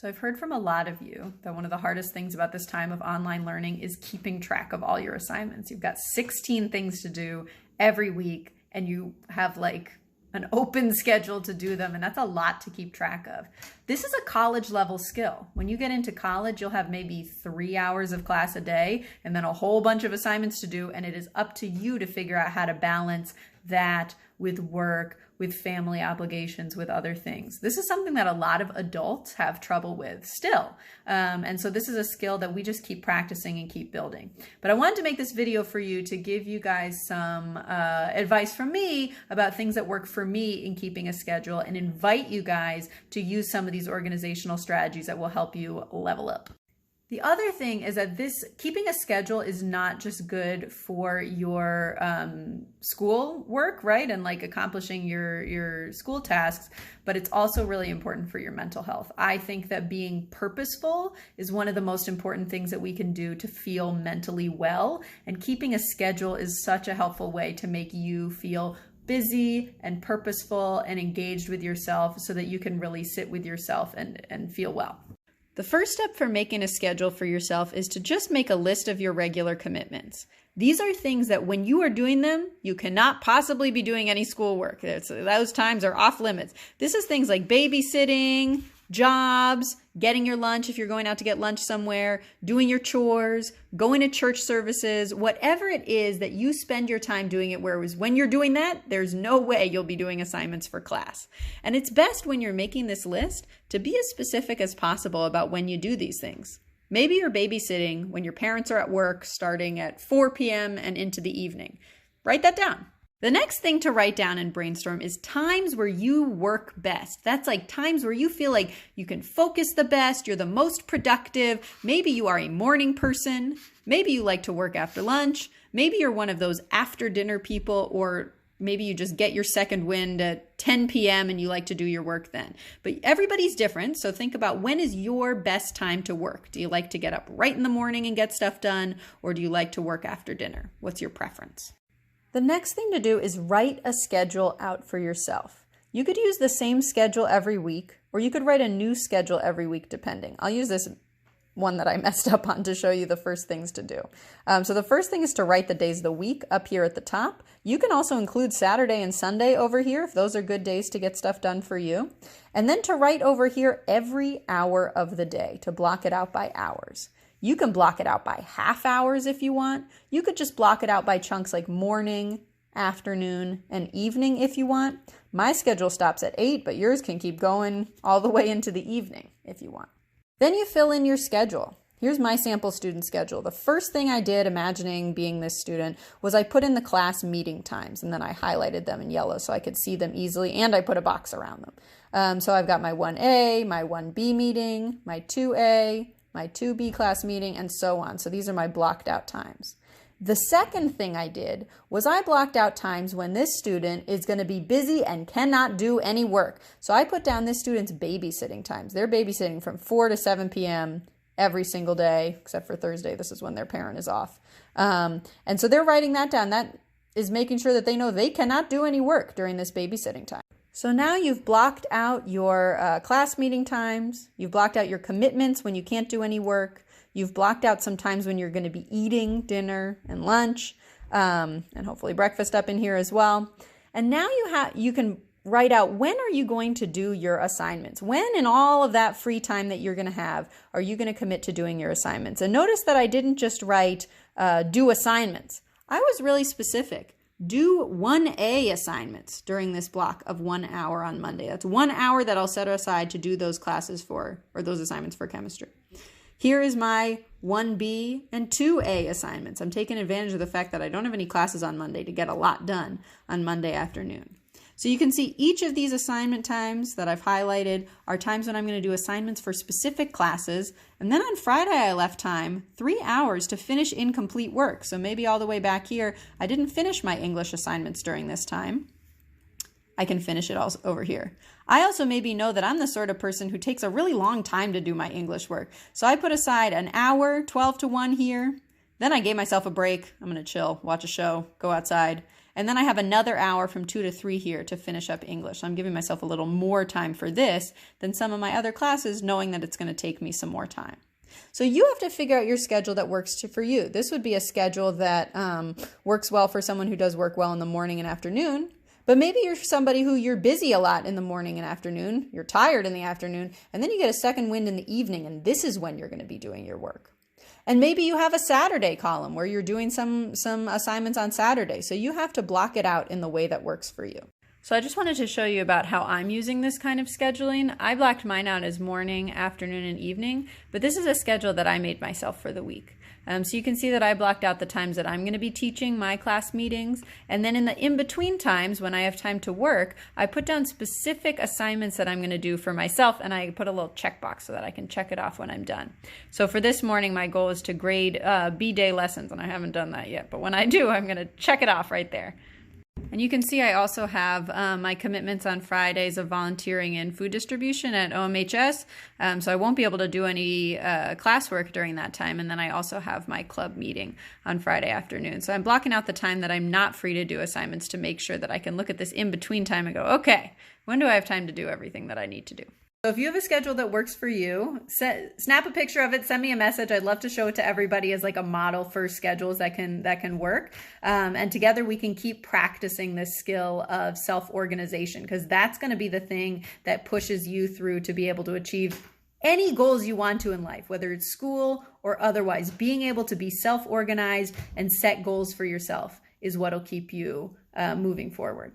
So I've heard from a lot of you that one of the hardest things about this time of online learning is keeping track of all your assignments. You've got 16 things to do every week and you have like an open schedule to do them, and that's a lot to keep track of. This is a college level skill. When you get into college, you'll have maybe 3 hours of class a day and then a whole bunch of assignments to do, and it is up to you to figure out how to balance that with work, with family obligations, with other things. This is something that a lot of adults have trouble with still. And so this is a skill that we just keep practicing and keep building. But I wanted to make this video for you to give you guys some advice from me about things that work for me in keeping a schedule, and invite you guys to use some of these organizational strategies that will help you level up. The other thing is that keeping a schedule is not just good for your school work, right? And like accomplishing your school tasks, but it's also really important for your mental health. I think that being purposeful is one of the most important things that we can do to feel mentally well. And keeping a schedule is such a helpful way to make you feel busy and purposeful and engaged with yourself so that you can really sit with yourself and feel well. The first step for making a schedule for yourself is to just make a list of your regular commitments. These are things that when you are doing them, you cannot possibly be doing any schoolwork. Those times are off limits. This is things like babysitting, jobs, getting your lunch if you're going out to get lunch somewhere, doing your chores, going to church services, whatever it is that you spend your time doing it, whereas when you're doing that, there's no way you'll be doing assignments for class. And it's best when you're making this list to be as specific as possible about when you do these things. Maybe you're babysitting when your parents are at work starting at 4 p.m. and into the evening. Write that down. The next thing to write down and brainstorm is times where you work best. That's like times where you feel like you can focus the best, you're the most productive. Maybe you are a morning person. Maybe you like to work after lunch. Maybe you're one of those after dinner people, or maybe you just get your second wind at 10 p.m. and you like to do your work then. But everybody's different, so think about when is your best time to work. Do you like to get up right in the morning and get stuff done, or do you like to work after dinner? What's your preference? The next thing to do is write a schedule out for yourself. You could use the same schedule every week, or you could write a new schedule every week depending. I'll use this one that I messed up on to show you the first things to do. So the first thing is to write the days of the week up here at the top. You can also include Saturday and Sunday over here if those are good days to get stuff done for you. And then to write over here every hour of the day, to block it out by hours. You can block it out by half hours if you want. You could just block it out by chunks like morning, afternoon, and evening if you want. My schedule stops at 8, but yours can keep going all the way into the evening if you want. Then you fill in your schedule. Here's my sample student schedule. The first thing I did, imagining being this student, was I put in the class meeting times, and then I highlighted them in yellow so I could see them easily, and I put a box around them. So I've got my 1A, my 1B meeting, my 2A, my 2B class meeting, and so on. So these are my blocked out times. The second thing I did was I blocked out times when this student is going to be busy and cannot do any work. So I put down this student's babysitting times. They're babysitting from 4 to 7 p.m. every single day, except for Thursday. This is when their parent is off. And so they're writing that down. That is making sure that they know they cannot do any work during this babysitting time. So now you've blocked out your class meeting times, you've blocked out your commitments when you can't do any work, you've blocked out some times when you're going to be eating dinner and lunch, and hopefully breakfast up in here as well. And now you can write out when are you going to do your assignments? When in all of that free time that you're going to have are you going to commit to doing your assignments? And notice that I didn't just write do assignments. I was really specific. Do 1A assignments during this block of 1 hour on Monday. That's 1 hour that I'll set aside to do those classes for, or those assignments for chemistry. Here is my 1B and 2A assignments. I'm taking advantage of the fact that I don't have any classes on Monday to get a lot done on Monday afternoon. So you can see each of these assignment times that I've highlighted are times when I'm going to do assignments for specific classes. And then on Friday, I left time, 3 hours to finish incomplete work. So maybe all the way back here, I didn't finish my English assignments during this time. I can finish it all over here. I also maybe know that I'm the sort of person who takes a really long time to do my English work. So I put aside an hour, 12 to 1 here. Then I gave myself a break. I'm going to chill, watch a show, go outside. And then I have another hour from 2 to 3 here to finish up English. I'm giving myself a little more time for this than some of my other classes, knowing that it's going to take me some more time. So you have to figure out your schedule that works for you. This would be a schedule that works well for someone who does work well in the morning and afternoon. But maybe you're somebody who you're busy a lot in the morning and afternoon, you're tired in the afternoon, and then you get a second wind in the evening, and this is when you're going to be doing your work. And maybe you have a Saturday column where you're doing some assignments on Saturday. So you have to block it out in the way that works for you. So I just wanted to show you about how I'm using this kind of scheduling. I blocked mine out as morning, afternoon, and evening, but this is a schedule that I made myself for the week. So you can see that I blocked out the times that I'm going to be teaching my class meetings, and then in the in-between times when I have time to work, I put down specific assignments that I'm going to do for myself, and I put a little checkbox so that I can check it off when I'm done. So for this morning, my goal is to grade B-Day lessons, and I haven't done that yet, but when I do, I'm going to check it off right there. And you can see I also have my commitments on Fridays of volunteering in food distribution at OMHS, so I won't be able to do any classwork during that time. And then I also have my club meeting on Friday afternoon. So I'm blocking out the time that I'm not free to do assignments to make sure that I can look at this in-between time and go, okay, when do I have time to do everything that I need to do? So if you have a schedule that works for you, snap a picture of it, send me a message. I'd love to show it to everybody as like a model for schedules that can work. And together we can keep practicing this skill of self-organization, because that's going to be the thing that pushes you through to be able to achieve any goals you want to in life, whether it's school or otherwise. Being able to be self-organized and set goals for yourself is what'll keep you moving forward.